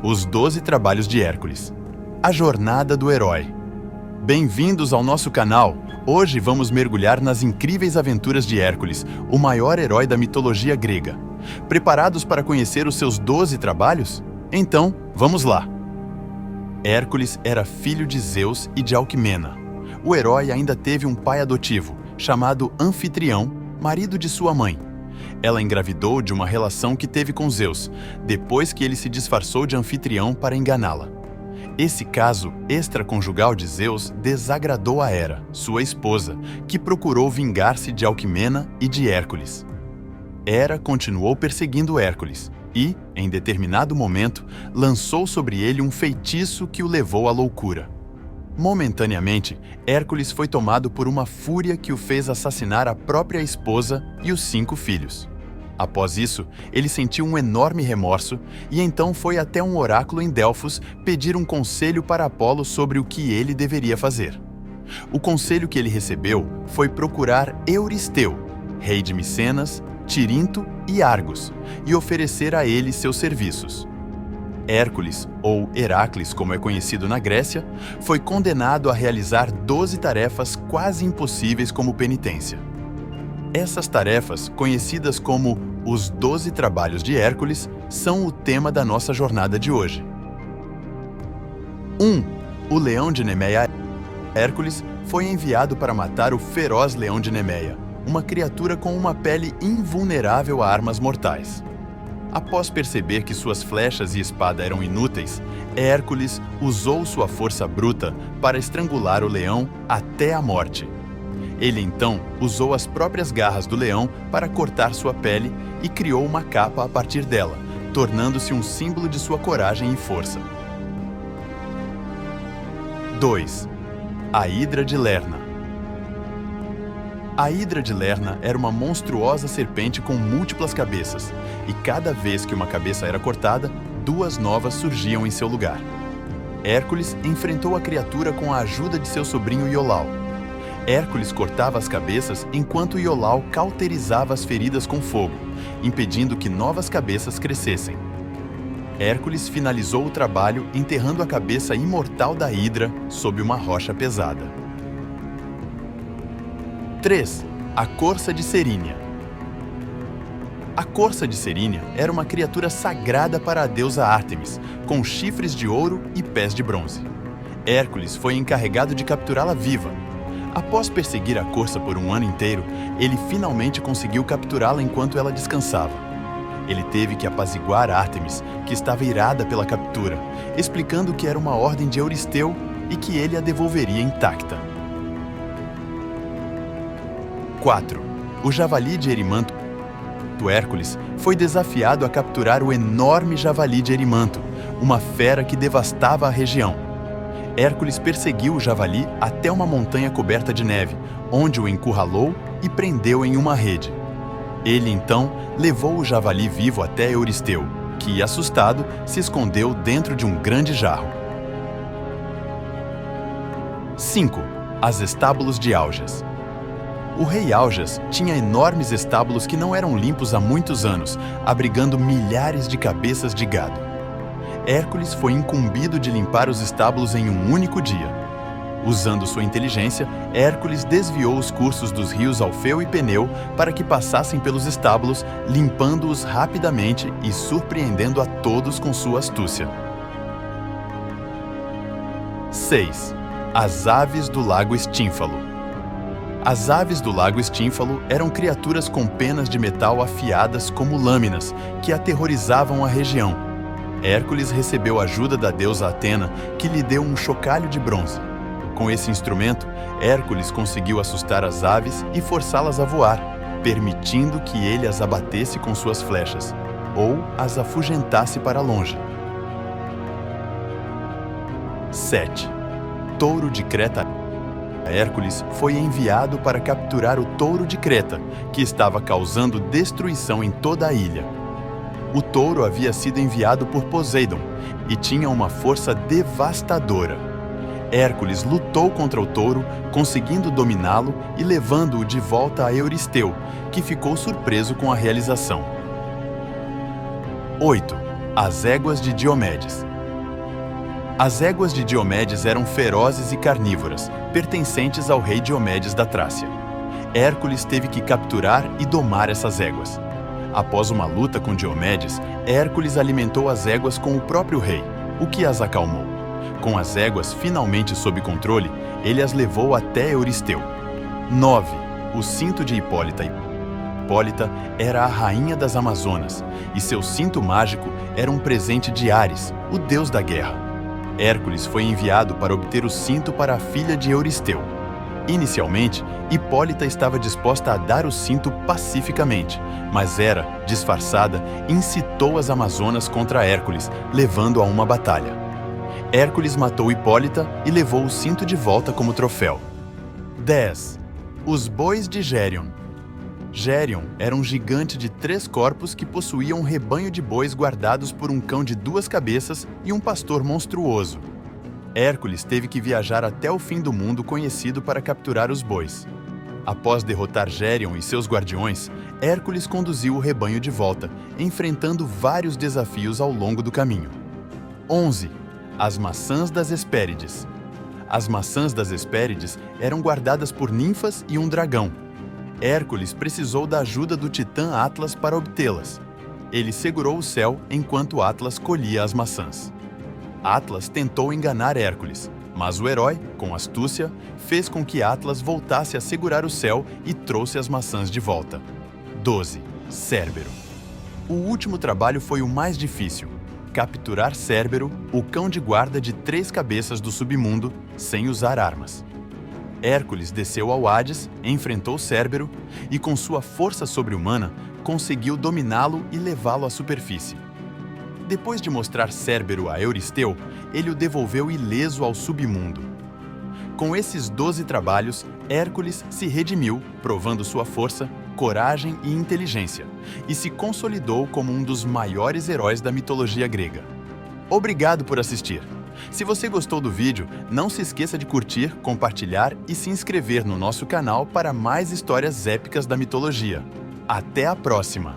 Os 12 Trabalhos de Hércules. A jornada do herói. Bem-vindos ao nosso canal! Hoje vamos mergulhar nas incríveis aventuras de Hércules, o maior herói da mitologia grega. Preparados para conhecer os seus 12 trabalhos? Então, vamos lá! Hércules era filho de Zeus e de Alquimena. O herói ainda teve um pai adotivo, chamado Anfitrião, marido de sua mãe. Ela engravidou de uma relação que teve com Zeus, depois que ele se disfarçou de anfitrião para enganá-la. Esse caso extraconjugal de Zeus desagradou a Hera, sua esposa, que procurou vingar-se de Alquimena e de Hércules. Hera continuou perseguindo Hércules e, em determinado momento, lançou sobre ele um feitiço que o levou à loucura. Momentaneamente, Hércules foi tomado por uma fúria que o fez assassinar a própria esposa e os 5 filhos. Após isso, ele sentiu um enorme remorso e então foi até um oráculo em Delfos pedir um conselho para Apolo sobre o que ele deveria fazer. O conselho que ele recebeu foi procurar Euristeu, rei de Micenas, Tirinto e Argos, e oferecer a ele seus serviços. Hércules, ou Heracles como é conhecido na Grécia, foi condenado a realizar 12 tarefas quase impossíveis como penitência. Essas tarefas, conhecidas como os 12 Trabalhos de Hércules, são o tema da nossa jornada de hoje. 1. O leão de Nemeia. Hércules foi enviado para matar o feroz leão de Nemeia, uma criatura com uma pele invulnerável a armas mortais. Após perceber que suas flechas e espada eram inúteis, Hércules usou sua força bruta para estrangular o leão até a morte. Ele então usou as próprias garras do leão para cortar sua pele e criou uma capa a partir dela, tornando-se um símbolo de sua coragem e força. 2. A Hidra de Lerna. A Hidra de Lerna era uma monstruosa serpente com múltiplas cabeças, e cada vez que uma cabeça era cortada, 2 novas surgiam em seu lugar. Hércules enfrentou a criatura com a ajuda de seu sobrinho Iolau. Hércules cortava as cabeças enquanto Iolau cauterizava as feridas com fogo, impedindo que novas cabeças crescessem. Hércules finalizou o trabalho enterrando a cabeça imortal da Hidra sob uma rocha pesada. 3. A Corça de Cerínia. A Corça de Cerínia era uma criatura sagrada para a deusa Ártemis, com chifres de ouro e pés de bronze. Hércules foi encarregado de capturá-la viva. Após perseguir a corça por um ano inteiro, ele finalmente conseguiu capturá-la enquanto ela descansava. Ele teve que apaziguar Ártemis, que estava irada pela captura, explicando que era uma ordem de Euristeu e que ele a devolveria intacta. 4. O javali de Erimanto. Hércules foi desafiado a capturar o enorme javali de Erimanto, uma fera que devastava a região. Hércules perseguiu o javali até uma montanha coberta de neve, onde o encurralou e prendeu em uma rede. Ele, então, levou o javali vivo até Euristeu, que, assustado, se escondeu dentro de um grande jarro. 5. As Estábulos de Augeas. O rei Augeas tinha enormes estábulos que não eram limpos há muitos anos, abrigando milhares de cabeças de gado. Hércules foi incumbido de limpar os estábulos em um único dia. Usando sua inteligência, Hércules desviou os cursos dos rios Alfeu e Peneu para que passassem pelos estábulos, limpando-os rapidamente e surpreendendo a todos com sua astúcia. 6. As Aves do Lago Estínfalo. As aves do lago Estínfalo eram criaturas com penas de metal afiadas como lâminas, que aterrorizavam a região. Hércules recebeu ajuda da deusa Atena, que lhe deu um chocalho de bronze. Com esse instrumento, Hércules conseguiu assustar as aves e forçá-las a voar, permitindo que ele as abatesse com suas flechas, ou as afugentasse para longe. 7. Touro de Creta. Hércules foi enviado para capturar o touro de Creta, que estava causando destruição em toda a ilha. O touro havia sido enviado por Poseidon e tinha uma força devastadora. Hércules lutou contra o touro, conseguindo dominá-lo e levando-o de volta a Euristeu, que ficou surpreso com a realização. 8. As Éguas de Diomedes. As éguas de Diomedes eram ferozes e carnívoras, pertencentes ao rei Diomedes da Trácia. Hércules teve que capturar e domar essas éguas. Após uma luta com Diomedes, Hércules alimentou as éguas com o próprio rei, o que as acalmou. Com as éguas finalmente sob controle, ele as levou até Euristeu. 9. O cinto de Hipólita. Hipólita era a rainha das Amazonas, e seu cinto mágico era um presente de Ares, o deus da guerra. Hércules foi enviado para obter o cinto para a filha de Euristeu. Inicialmente, Hipólita estava disposta a dar o cinto pacificamente, mas Hera, disfarçada, incitou as Amazonas contra Hércules, levando a uma batalha. Hércules matou Hipólita e levou o cinto de volta como troféu. 10. Os bois de Gérion. Gérion era um gigante de 3 corpos que possuía um rebanho de bois guardados por um cão de 2 cabeças e um pastor monstruoso. Hércules teve que viajar até o fim do mundo conhecido para capturar os bois. Após derrotar Gérion e seus guardiões, Hércules conduziu o rebanho de volta, enfrentando vários desafios ao longo do caminho. 11. As maçãs das Hespérides. As maçãs das Hespérides eram guardadas por ninfas e um dragão. Hércules precisou da ajuda do titã Atlas para obtê-las. Ele segurou o céu enquanto Atlas colhia as maçãs. Atlas tentou enganar Hércules, mas o herói, com astúcia, fez com que Atlas voltasse a segurar o céu e trouxe as maçãs de volta. 12. Cérbero. O último trabalho foi o mais difícil: capturar Cérbero, o cão de guarda de 3 cabeças do submundo, sem usar armas. Hércules desceu ao Hades, enfrentou Cérbero e, com sua força sobre-humana, conseguiu dominá-lo e levá-lo à superfície. Depois de mostrar Cérbero a Euristeu, ele o devolveu ileso ao submundo. Com esses 12 trabalhos, Hércules se redimiu, provando sua força, coragem e inteligência, e se consolidou como um dos maiores heróis da mitologia grega. Obrigado por assistir! Se você gostou do vídeo, não se esqueça de curtir, compartilhar e se inscrever no nosso canal para mais histórias épicas da mitologia. Até a próxima!